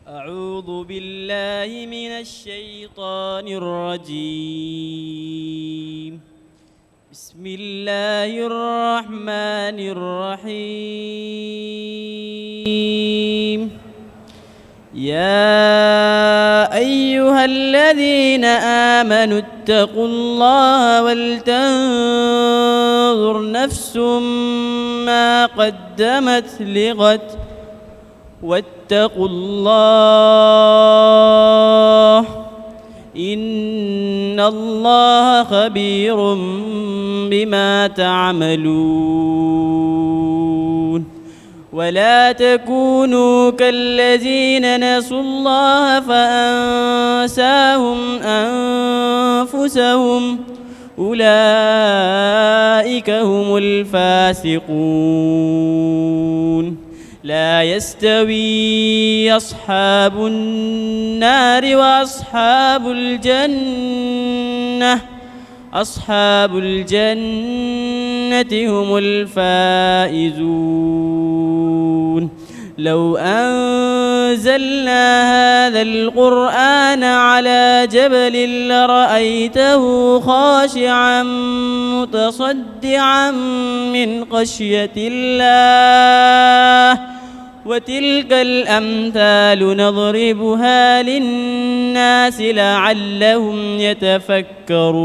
أعوذ بالله من الشيطان الرجيم. بسم الله الرحمن الرحيم. يا أيها الذين آمنوا اتقوا الله ولتنظر نفس ما قدمت لغد واتقوا الله إن الله خبير بما تعملون. ولا تكونوا كالذين نسوا الله فأنساهم أنفسهم أولئك هم الفاسقون. لا يستوي أصحاب النار وأصحاب الجنة أصحاب الجنة هم الفائزون. لو أنزلنا هذا القرآن على جبل لرأيته خاشعا متصدعا من خشية الله. وتلك الأمثال نضربها للناس لعلهم يتفكرون.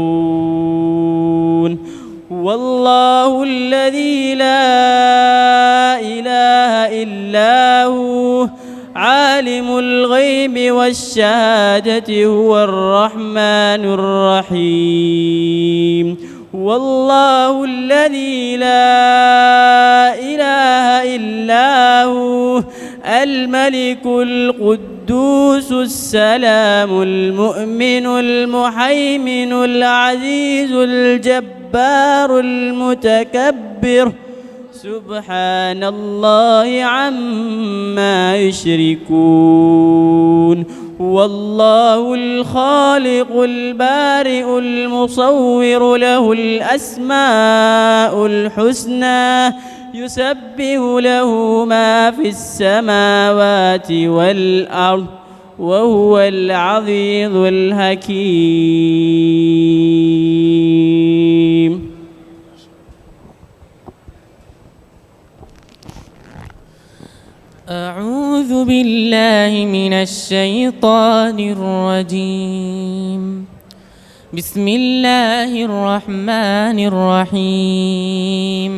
والله الذي لا إله إلا هو عالم الغيب والشهادة هو الرحمن الرحيم. والله الذي لا إله إلا هو الملك القدوس السلام المؤمن المهيمن العزيز الجبار المتكبر سبحان الله عما يشركون. والله الخالق البارئ المصور له الأسماء الحسنى يسبح له ما في السماوات والأرض وهو العزيز الحكيم. أعوذ بالله من الشيطان الرجيم. بسم الله الرحمن الرحيم.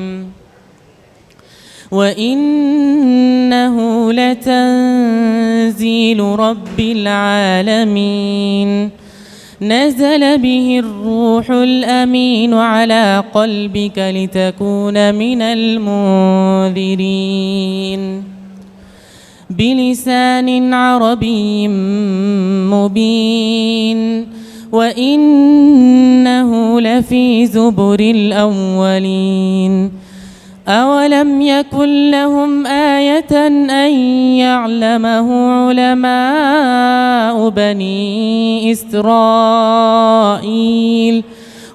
وإنه لتنزيل رب العالمين نزل به الروح الأمين على قلبك لتكون من المنذرين بلسان عربي مبين. وإنه لفي زبر الأولين. أولم يكن لهم آية أن يعلمه علماء بني إسرائيل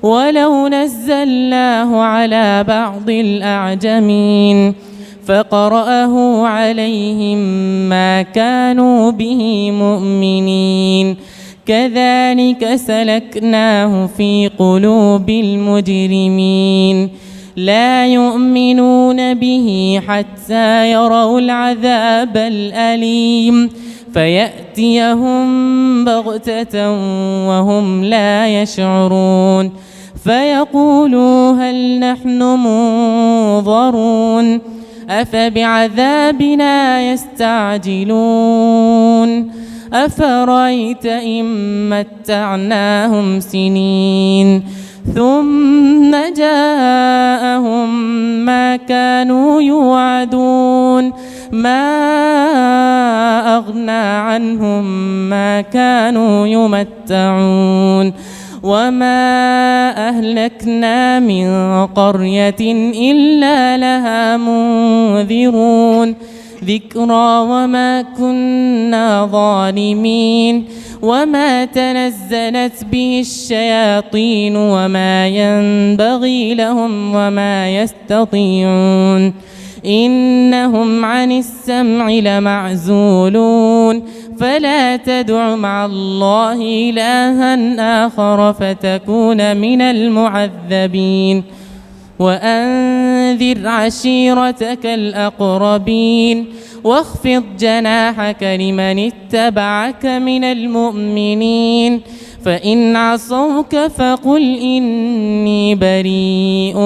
ولو نزلناه على بعض الأعجمين فقرأه عليهم ما كانوا به مؤمنين كذلك سلكناه في قلوب المجرمين لا يؤمنون به حتى يروا العذاب الأليم فيأتيهم بغتة وهم لا يشعرون فيقولوا هل نحن منظرون أفبعذابنا يستعجلون أفرأيت إن متعناهم سنين ثم جاءهم ما كانوا يوعدون ما أغنى عنهم ما كانوا يمتعون وما أهلكنا من قرية إلا لها منذرون ذكرى وما كنا ظالمين وما تنزلت به الشياطين وما ينبغي لهم وما يستطيعون إنهم عن السمع لمعزولون فلا تدع مع الله إلها آخر فتكون من المعذبين وأنذر عشيرتك الأقربين واخفض جناحك لمن اتبعك من المؤمنين فإن عصوك فقل إني بريء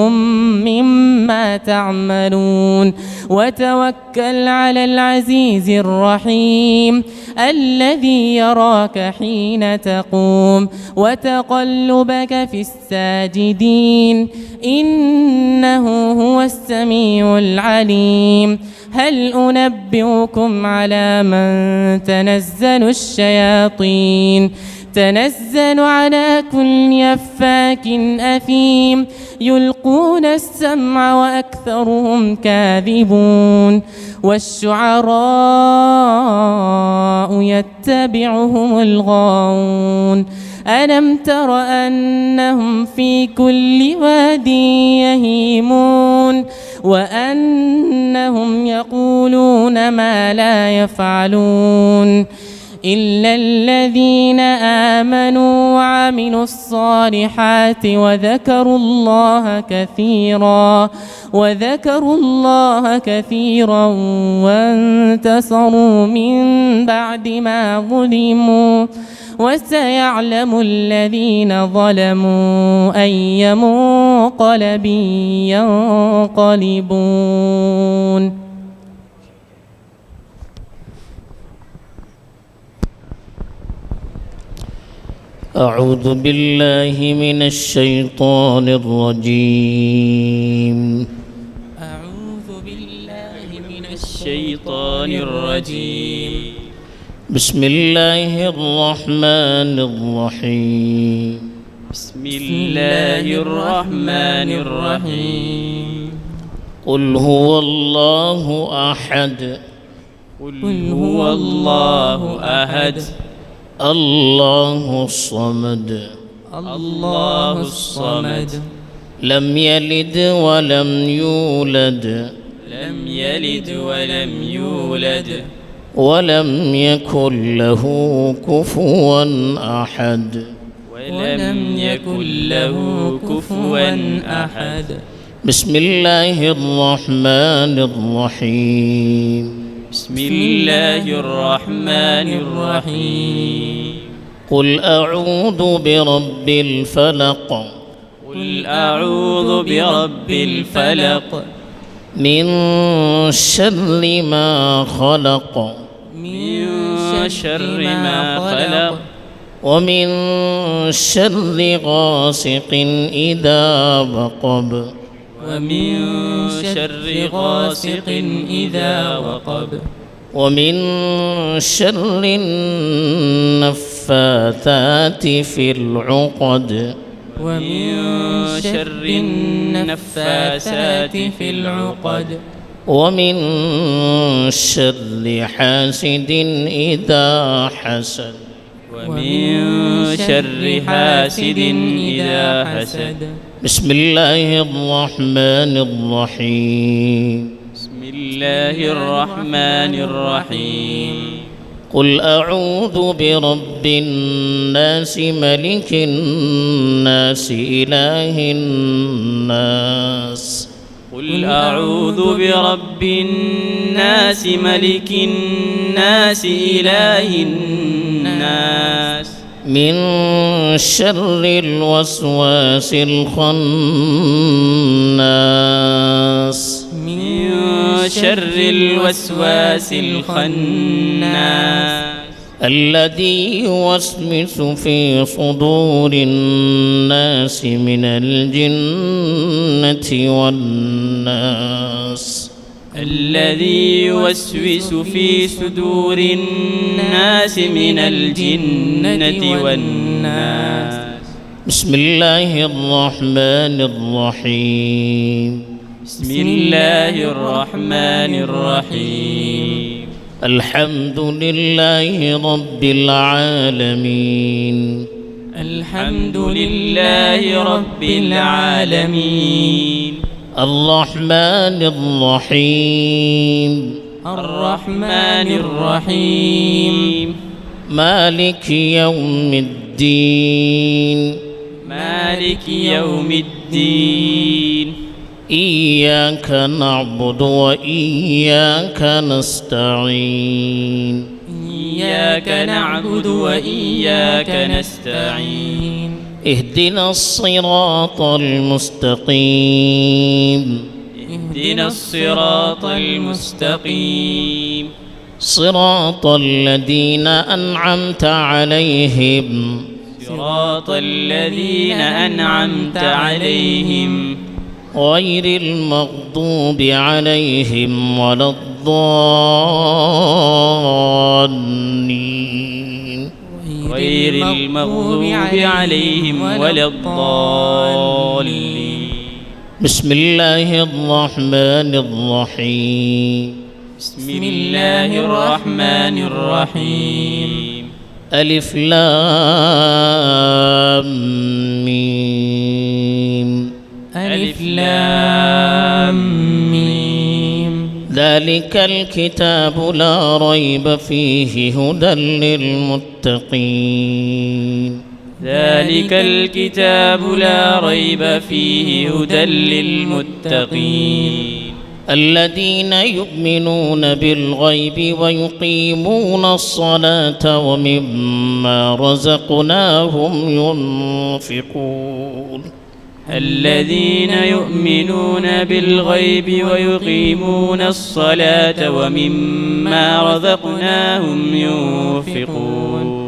مما تعملون وتوكل على العزيز الرحيم الذي يراك حين تقوم وتقلبك في الساجدين إنه هو السميع العليم هل أنبئكم على من تنزل الشياطين تنزل على كل أفاك أثيم يلقون السمع وأكثرهم كاذبون والشعراء يتبعهم الغاوون ألم تر أنهم في كل واد يهيمون وأنهم يقولون ما لا يفعلون إلا الذين آمنوا وعملوا الصالحات وذكروا الله كثيرا وانتصروا من بعد ما ظلموا وسيعلم الذين ظلموا أي منقلب ينقلبون. أعوذ بالله من الشيطان الرجيم. أعوذ بالله من الشيطان الرجيم. بسم الله الرحمن الرحيم. بسم الله الرحمن الرحيم. قل هو الله أحد. قل هو الله أحد. الله الصمد. الله الصمد. لم يلد ولم يولد. لم يلد ولم يولد. ولم يكن له كفوا أحد. ولم يكن له كفوا أحد. بسم الله الرحمن الرحيم. بسم الله الرحمن الرحيم. قل أعوذ برب الفلق. قل أعوذ برب الفلق. من شر ما خلق. من شر ما خلق. ومن شر غاسق إذا وقب. ومن شر غاسق إذا وقب. ومن شر النفاثات في العقد. ومن شر النفاثات في العقد. ومن شر حاسد إذا حسد. ومن شر حاسد إذا حسد. بسم الله الرحمن الرحيم. بسم الله الرحمن الرحيم. قل أعوذ برب الناس ملك الناس إله الناس. قل أعوذ برب الناس ملك الناس إله الناس. من شر الوسواس الخناس. من شر الوسواس الخناس. الذي يوسوس في صدور الناس من الجنة والناس. الذي يوسوس في صدور الناس من الجنة والناس. بسم الله الرحمن الرحيم. بسم الله الرحمن الرحيم. الحمد لله رب العالمين. الحمد لله رب العالمين. الرحمن الرحيم الرحمن الرحيم مالك يوم الدين مالك يوم الدين إياك نعبد وإياك نستعين إياك نعبد وإياك نستعين اهدنا الصراط المستقيم اهدنا الصراط المستقيم صراط الذين أنعمت عليهم صراط الذين أنعمت عليهم غير المغضوب عليهم ولا الضالين غير المغضوب عليهم ولا الضالين بسم الله الرحمن الرحيم بسم الله الرحمن الرحيم ألف لام ميم ألف لام ميم ذلك الكتاب لا ريب فيه هدى للمتقين ذلك الكتاب لا ريب فيه هدى للمتقين الذين يؤمنون بالغيب ويقيمون الصلاة ومما رزقناهم ينفقون الذين يؤمنون بالغيب ويقيمون الصلاة ومما رزقناهم ينفقون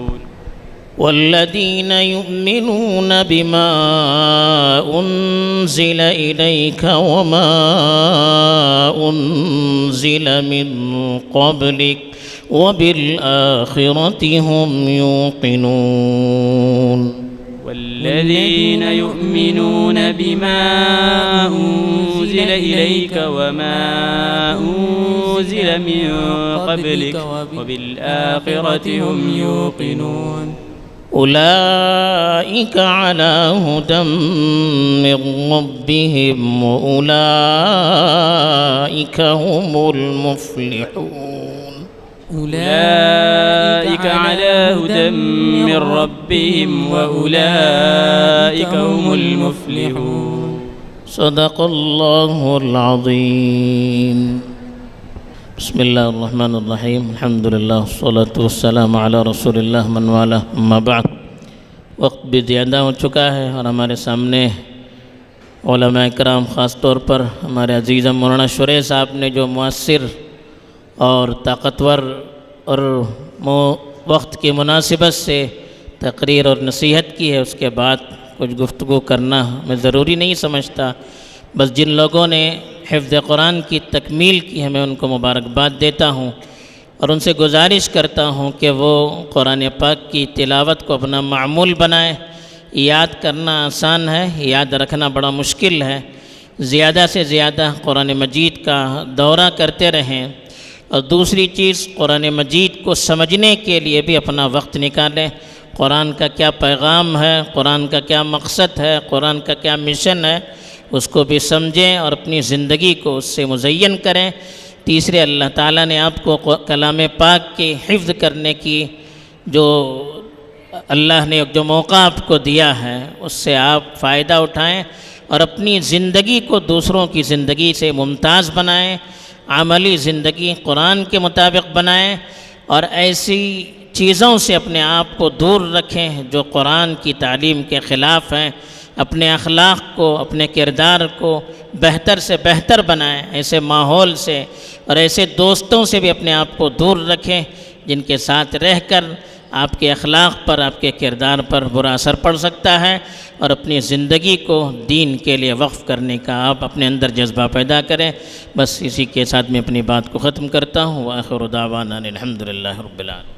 والذين يؤمنون بما أنزل إليك وما أنزل من قبلك وبالآخرة هم يوقنون والذين يؤمنون بما أنزل إليك وما أنزل من قبلك وبالآخرة هم يوقنون أولئك على هدى من ربهم وأولئك هم المفلحون أولئك على هدى من ربهم وأولئك هم المفلحون صدق الله العظيم بسم الله الرحمن الرحيم الحمد لله والصلاة والسلام على रसूल अल्लाह मन वाला अम्मा बाद वक्त भी ज़्यादा हो चुका है और हमारे सामने उलमा इकराम ख़ास तौर पर हमारे अजीज़ मौलाना शुरैह साहब ने जो मुअस्सिर और ताकतवर और वक्त की मुनासिबत से तकरीर और नसीहत की है, उसके बाद कुछ गुफ्तगू करना मैं ज़रूरी नहीं समझता। बस जिन लोगों ने हिफ्ज़ कुरान की तकमील की है मैं उनको मुबारकबाद देता हूँ और उनसे गुजारिश करता हूँ कि वो कुरान पाक की तिलावत को अपना मामूल बनाए। याद करना आसान है, याद रखना बड़ा मुश्किल है। ज़्यादा से ज़्यादा कुरान मजीद का दौरा करते रहें और दूसरी चीज़ कुरान मजीद को समझने के लिए भी अपना वक्त निकालें। कुरान का क्या पैगाम है, कुरान का क्या मकसद है, कुरान का क्या मिशन है, उसको भी समझें और अपनी ज़िंदगी को उससे मुज़य्यन करें। तीसरे, अल्लाह ताला ने आपको कलाम पाक के हिफ्ज़ करने की जो अल्लाह ने जो मौका आपको दिया है उससे आप फ़ायदा उठाएं और अपनी ज़िंदगी को दूसरों की ज़िंदगी से मुमताज़ बनाएं, अमली ज़िंदगी कुरान के मुताबिक बनाएं और ऐसी चीज़ों से अपने आप को दूर रखें जो कुरान की तालीम के ख़िलाफ़ हैं। अपने अखलाक़ को, अपने किरदार को बेहतर से बेहतर बनाएं। ऐसे माहौल से और ऐसे दोस्तों से भी अपने आप को दूर रखें जिनके साथ रहकर आपके अखलाक़ पर, आपके किरदार पर बुरा असर पड़ सकता है और अपनी ज़िंदगी को दीन के लिए वक्फ़ करने का आप अपने अंदर जज्बा पैदा करें। बस इसी के साथ मैं अपनी बात को ख़त्म करता हूँ। व आखिरु दावाना अनिल हम्दुलिल्लाहि रब्बिल आलमीन।